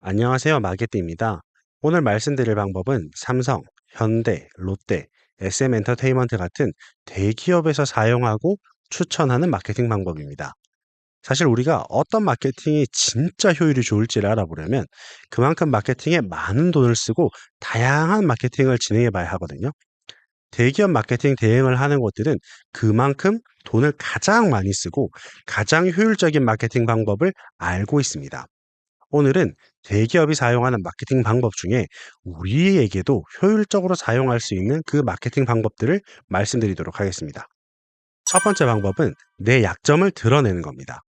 안녕하세요. 마케팅입니다. 오늘 말씀드릴 방법은 삼성, 현대, 롯데, SM엔터테인먼트 같은 대기업에서 사용하고 추천하는 마케팅 방법입니다. 사실 우리가 어떤 마케팅이 진짜 효율이 좋을지를 알아보려면 그만큼 마케팅에 많은 돈을 쓰고 다양한 마케팅을 진행해 봐야 하거든요. 대기업 마케팅 대행을 하는 곳들은 그만큼 돈을 가장 많이 쓰고 가장 효율적인 마케팅 방법을 알고 있습니다. 오늘은 대기업이 사용하는 마케팅 방법 중에 우리에게도 효율적으로 사용할 수 있는 그 마케팅 방법들을 말씀드리도록 하겠습니다. 첫 번째 방법은 내 약점을 드러내는 겁니다.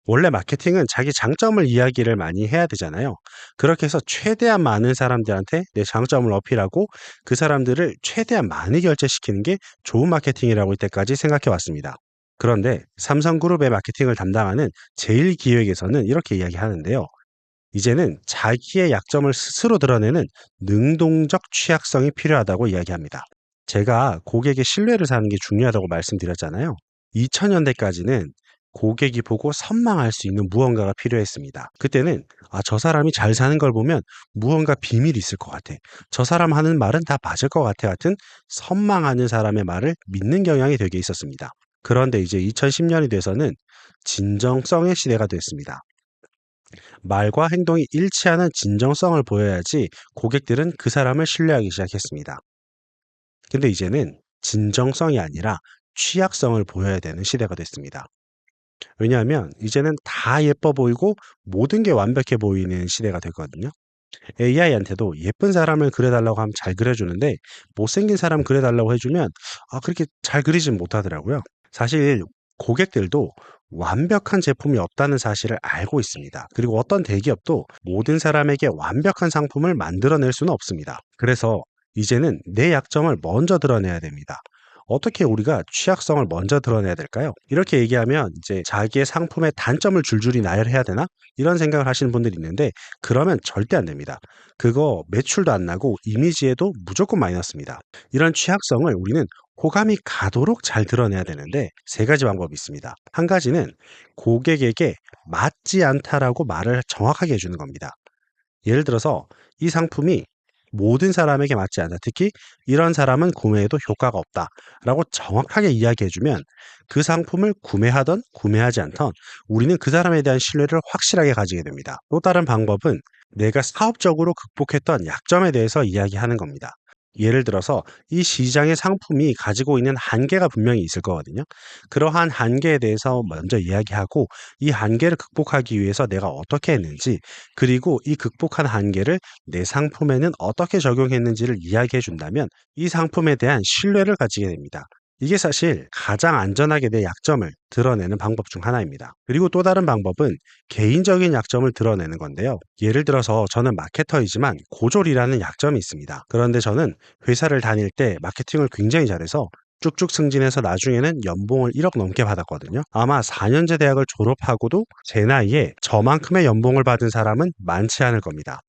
원래 마케팅은 자기 장점을 이야기를 많이 해야 되잖아요. 그렇게 해서 최대한 많은 사람들한테 내 장점을 어필하고 그 사람들을 최대한 많이 결제시키는 게 좋은 마케팅이라고 이때까지 생각해 왔습니다. 그런데 삼성그룹의 마케팅을 담당하는 제일기획에서는 이렇게 이야기하는데요. 이제는 자기의 약점을 스스로 드러내는 능동적 취약성이 필요하다고 이야기합니다. 제가 고객의 신뢰를 사는 게 중요하다고 말씀드렸잖아요. 2000년대까지는 고객이 보고 선망할 수 있는 무언가가 필요했습니다. 그때는 저 사람이 잘 사는 걸 보면 무언가 비밀이 있을 것 같아. 저 사람 하는 말은 다 맞을 것 같아 같은 선망하는 사람의 말을 믿는 경향이 되게 있었습니다. 그런데 이제 2010년이 돼서는 진정성의 시대가 됐습니다. 말과 행동이 일치하는 진정성을 보여야지 고객들은 그 사람을 신뢰하기 시작했습니다. 근데 이제는 진정성이 아니라 취약성을 보여야 되는 시대가 됐습니다. 왜냐하면 이제는 다 예뻐 보이고 모든 게 완벽해 보이는 시대가 됐거든요. AI한테도 예쁜 사람을 그려달라고 하면 잘 그려주는데 못생긴 사람 그려달라고 해주면 그렇게 잘 그리진 못하더라고요. 사실 고객들도 완벽한 제품이 없다는 사실을 알고 있습니다. 그리고 어떤 대기업도 모든 사람에게 완벽한 상품을 만들어낼 수는 없습니다. 그래서 이제는 내 약점을 먼저 드러내야 됩니다. 어떻게 우리가 취약성을 먼저 드러내야 될까요? 이렇게 얘기하면 이제 자기의 상품의 단점을 줄줄이 나열해야 되나? 이런 생각을 하시는 분들이 있는데 그러면 절대 안 됩니다. 그거 매출도 안 나고 이미지에도 무조건 마이너스입니다. 이런 취약성을 우리는 호감이 가도록 잘 드러내야 되는데 세 가지 방법이 있습니다. 한 가지는 고객에게 맞지 않다라고 말을 정확하게 해주는 겁니다. 예를 들어서 이 상품이 모든 사람에게 맞지 않아. 특히 이런 사람은 구매해도 효과가 없다라고 정확하게 이야기해주면 그 상품을 구매하던 구매하지 않던 우리는 그 사람에 대한 신뢰를 확실하게 가지게 됩니다. 또 다른 방법은 내가 사업적으로 극복했던 약점에 대해서 이야기하는 겁니다. 예를 들어서 이 시장의 상품이 가지고 있는 한계가 분명히 있을 거거든요. 그러한 한계에 대해서 먼저 이야기하고 이 한계를 극복하기 위해서 내가 어떻게 했는지 그리고 이 극복한 한계를 내 상품에는 어떻게 적용했는지를 이야기해 준다면 이 상품에 대한 신뢰를 가지게 됩니다. 이게 사실 가장 안전하게 내 약점을 드러내는 방법 중 하나입니다. 그리고 또 다른 방법은 개인적인 약점을 드러내는 건데요. 예를 들어서 저는 마케터이지만 고졸이라는 약점이 있습니다. 그런데 저는 회사를 다닐 때 마케팅을 굉장히 잘해서 쭉쭉 승진해서 나중에는 연봉을 1억 넘게 받았거든요. 아마 4년제 대학을 졸업하고도 제 나이에 저만큼의 연봉을 받은 사람은 많지 않을 겁니다.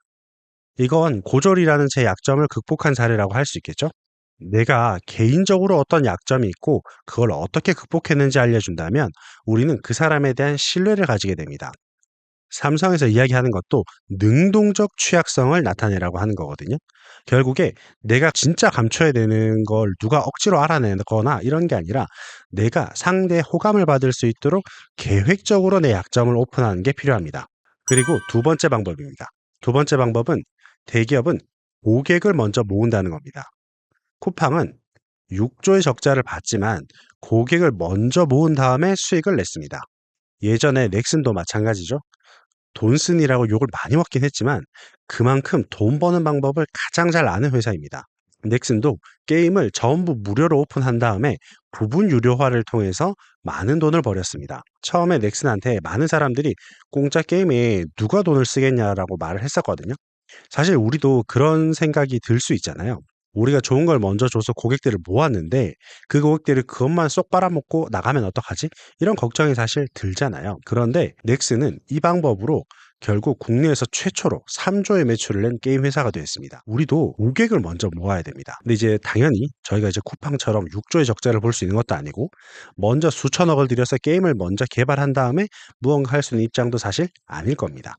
이건 고졸이라는 제 약점을 극복한 사례라고 할 수 있겠죠? 내가 개인적으로 어떤 약점이 있고 그걸 어떻게 극복했는지 알려준다면 우리는 그 사람에 대한 신뢰를 가지게 됩니다. 삼성에서 이야기하는 것도 능동적 취약성을 나타내라고 하는 거거든요. 결국에 내가 진짜 감춰야 되는 걸 누가 억지로 알아내거나 이런 게 아니라 내가 상대의 호감을 받을 수 있도록 계획적으로 내 약점을 오픈하는 게 필요합니다. 그리고 두 번째 방법입니다. 두 번째 방법은 대기업은 고객을 먼저 모은다는 겁니다. 쿠팡은 6조의 적자를 봤지만 고객을 먼저 모은 다음에 수익을 냈습니다. 예전에 넥슨도 마찬가지죠. 돈슨이라고 욕을 많이 먹긴 했지만 그만큼 돈 버는 방법을 가장 잘 아는 회사입니다. 넥슨도 게임을 전부 무료로 오픈한 다음에 부분 유료화를 통해서 많은 돈을 벌였습니다. 처음에 넥슨한테 많은 사람들이 공짜 게임에 누가 돈을 쓰겠냐라고 말을 했었거든요. 사실 우리도 그런 생각이 들 수 있잖아요. 우리가 좋은 걸 먼저 줘서 고객들을 모았는데 그 고객들이 그것만 쏙 빨아먹고 나가면 어떡하지? 이런 걱정이 사실 들잖아요. 그런데 넥슨은 이 방법으로 결국 국내에서 최초로 3조의 매출을 낸 게임 회사가 되었습니다. 우리도 고객을 먼저 모아야 됩니다. 근데 이제 당연히 저희가 이제 쿠팡처럼 6조의 적자를 볼 수 있는 것도 아니고 먼저 수천억을 들여서 게임을 먼저 개발한 다음에 무언가 할 수 있는 입장도 사실 아닐 겁니다.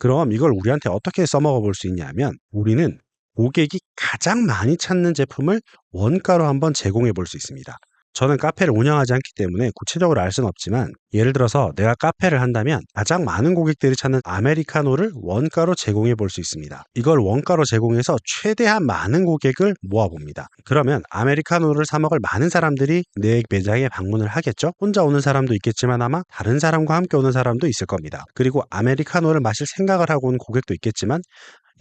그럼 이걸 우리한테 어떻게 써먹어 볼 수 있냐면 우리는 고객이 가장 많이 찾는 제품을 원가로 한번 제공해 볼 수 있습니다. 저는 카페를 운영하지 않기 때문에 구체적으로 알 수는 없지만 예를 들어서 내가 카페를 한다면 가장 많은 고객들이 찾는 아메리카노를 원가로 제공해 볼 수 있습니다. 이걸 원가로 제공해서 최대한 많은 고객을 모아봅니다. 그러면 아메리카노를 사 먹을 많은 사람들이 내 매장에 방문을 하겠죠? 혼자 오는 사람도 있겠지만 아마 다른 사람과 함께 오는 사람도 있을 겁니다. 그리고 아메리카노를 마실 생각을 하고 온 고객도 있겠지만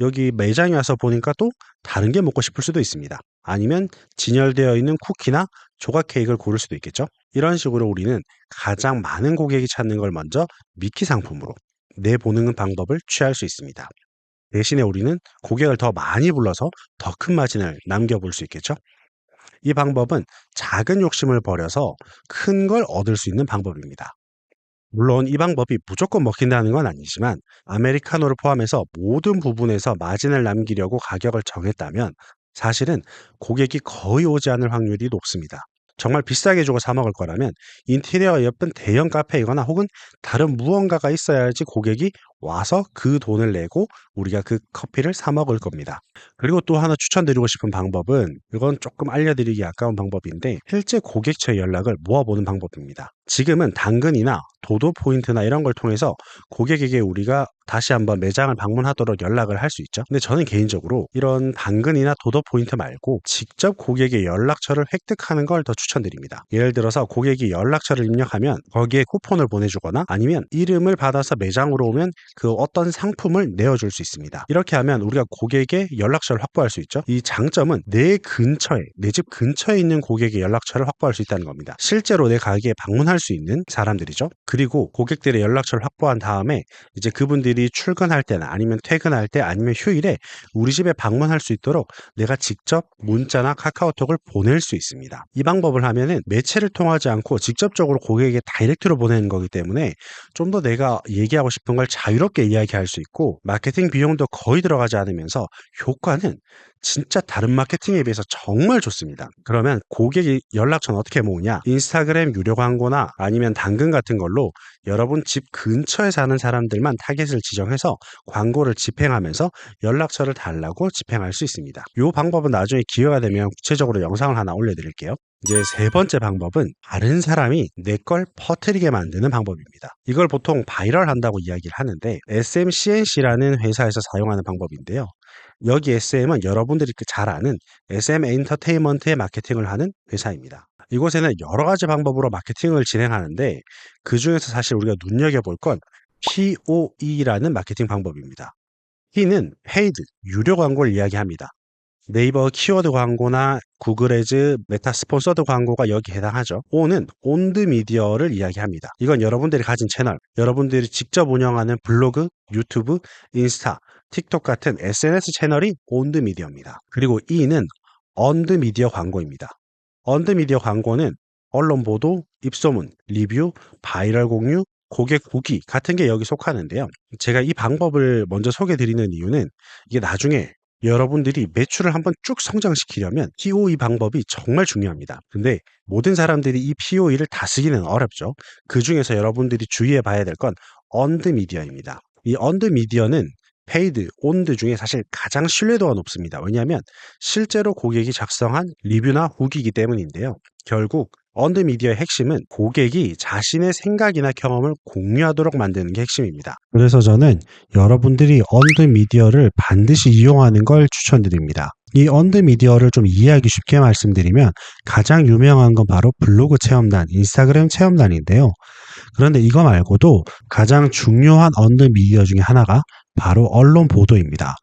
여기 매장에 와서 보니까 또 다른 게 먹고 싶을 수도 있습니다. 아니면 진열되어 있는 쿠키나 조각 케이크를 고를 수도 있겠죠. 이런 식으로 우리는 가장 많은 고객이 찾는 걸 먼저 미끼 상품으로 내보는 방법을 취할 수 있습니다. 대신에 우리는 고객을 더 많이 불러서 더 큰 마진을 남겨볼 수 있겠죠. 이 방법은 작은 욕심을 버려서 큰 걸 얻을 수 있는 방법입니다. 물론 이 방법이 무조건 먹힌다는 건 아니지만 아메리카노를 포함해서 모든 부분에서 마진을 남기려고 가격을 정했다면 사실은 고객이 거의 오지 않을 확률이 높습니다. 정말 비싸게 주고 사 먹을 거라면 인테리어가 예쁜 대형 카페이거나 혹은 다른 무언가가 있어야지 고객이 와서 그 돈을 내고 우리가 그 커피를 사 먹을 겁니다. 그리고 또 하나 추천드리고 싶은 방법은 이건 조금 알려드리기 아까운 방법인데 실제 고객처의 연락을 모아보는 방법입니다. 지금은 당근이나 도도 포인트나 이런 걸 통해서 고객에게 우리가 다시 한번 매장을 방문하도록 연락을 할 수 있죠. 근데 저는 개인적으로 이런 당근이나 도도 포인트 말고 직접 고객의 연락처를 획득하는 걸 더 추천드립니다. 예를 들어서 고객이 연락처를 입력하면 거기에 쿠폰을 보내주거나 아니면 이름을 받아서 매장으로 오면 그 어떤 상품을 내어줄 수 있습니다. 이렇게 하면 우리가 고객의 연락처를 확보할 수 있죠. 이 장점은 내 집 근처에 있는 고객의 연락처를 확보할 수 있다는 겁니다. 실제로 내 가게에 방문할 수 있는 사람들이죠. 그리고 고객들의 연락처를 확보한 다음에 이제 그분들이 출근할 때나 아니면 퇴근할 때 아니면 휴일에 우리 집에 방문할 수 있도록 내가 직접 문자나 카카오톡을 보낼 수 있습니다. 이 방법을 하면은 매체를 통하지 않고 직접적으로 고객에게 다이렉트로 보내는 거기 때문에 좀 더 내가 얘기하고 싶은 걸 자유롭게 이야기할 수 있고 마케팅 비용도 거의 들어가지 않으면서 효과는 진짜 다른 마케팅에 비해서 정말 좋습니다. 그러면 고객이 연락처는 어떻게 모으냐? 인스타그램 유료 광고나 아니면 당근 같은 걸로 여러분 집 근처에 사는 사람들만 타겟을 지정해서 광고를 집행하면서 연락처를 달라고 집행할 수 있습니다. 이 방법은 나중에 기회가 되면 구체적으로 영상을 하나 올려드릴게요. 이제 세 번째 방법은 다른 사람이 내 걸 퍼뜨리게 만드는 방법입니다. 이걸 보통 바이럴 한다고 이야기를 하는데 SMCNC라는 회사에서 사용하는 방법인데요. 여기 SM은 여러분들이 잘 아는 SM 엔터테인먼트의 마케팅을 하는 회사입니다. 이곳에는 여러 가지 방법으로 마케팅을 진행하는데 그 중에서 사실 우리가 눈여겨볼 건 POE라는 마케팅 방법입니다. P는 페이드, 유료 광고를 이야기합니다. 네이버 키워드 광고나 구글 애즈, 메타 스폰서드 광고가 여기 해당하죠. O는 온드 미디어를 이야기합니다. 이건 여러분들이 가진 채널, 여러분들이 직접 운영하는 블로그, 유튜브, 인스타, 틱톡 같은 SNS 채널이 온드 미디어입니다. 그리고 E는 언드 미디어 광고입니다. 언드 미디어 광고는 언론 보도, 입소문, 리뷰, 바이럴 공유, 고객 후기 같은 게 여기 속하는데요. 제가 이 방법을 먼저 소개해 드리는 이유는 이게 나중에 여러분들이 매출을 한번 쭉 성장시키려면 POE 방법이 정말 중요합니다. 근데 모든 사람들이 이 POE를 다 쓰기는 어렵죠. 그 중에서 여러분들이 주의해 봐야 될 건 언드 미디어입니다. 이 언드 미디어는 페이드, 온드 중에 사실 가장 신뢰도가 높습니다. 왜냐하면 실제로 고객이 작성한 리뷰나 후기이기 때문인데요. 결국 언드 미디어의 핵심은 고객이 자신의 생각이나 경험을 공유하도록 만드는 게 핵심입니다. 그래서 저는 여러분들이 언드 미디어를 반드시 이용하는 걸 추천드립니다. 이 언드 미디어를 좀 이해하기 쉽게 말씀드리면 가장 유명한 건 바로 블로그 체험단, 인스타그램 체험단인데요. 그런데 이거 말고도 가장 중요한 언드 미디어 중에 하나가 바로 언론 보도입니다.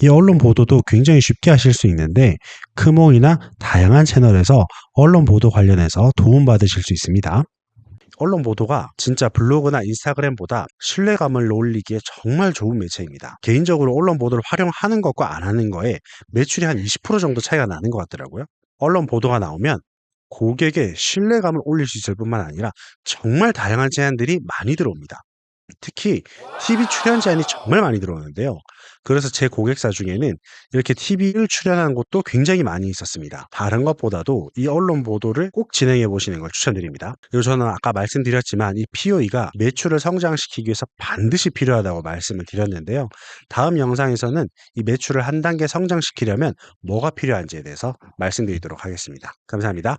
이 언론 보도도 굉장히 쉽게 하실 수 있는데 크몽이나 다양한 채널에서 언론 보도 관련해서 도움받으실 수 있습니다. 언론 보도가 진짜 블로그나 인스타그램보다 신뢰감을 올리기에 정말 좋은 매체입니다. 개인적으로 언론 보도를 활용하는 것과 안 하는 거에 매출이 한 20% 정도 차이가 나는 것 같더라고요. 언론 보도가 나오면 고객의 신뢰감을 올릴 수 있을 뿐만 아니라 정말 다양한 제안들이 많이 들어옵니다. 특히 TV 출연 제안이 정말 많이 들어오는데요. 그래서 제 고객사 중에는 이렇게 TV를 출연하는 곳도 굉장히 많이 있었습니다. 다른 것보다도 이 언론 보도를 꼭 진행해 보시는 걸 추천드립니다. 그리고 저는 아까 말씀드렸지만 이 POE가 매출을 성장시키기 위해서 반드시 필요하다고 말씀을 드렸는데요. 다음 영상에서는 이 매출을 한 단계 성장시키려면 뭐가 필요한지에 대해서 말씀드리도록 하겠습니다. 감사합니다.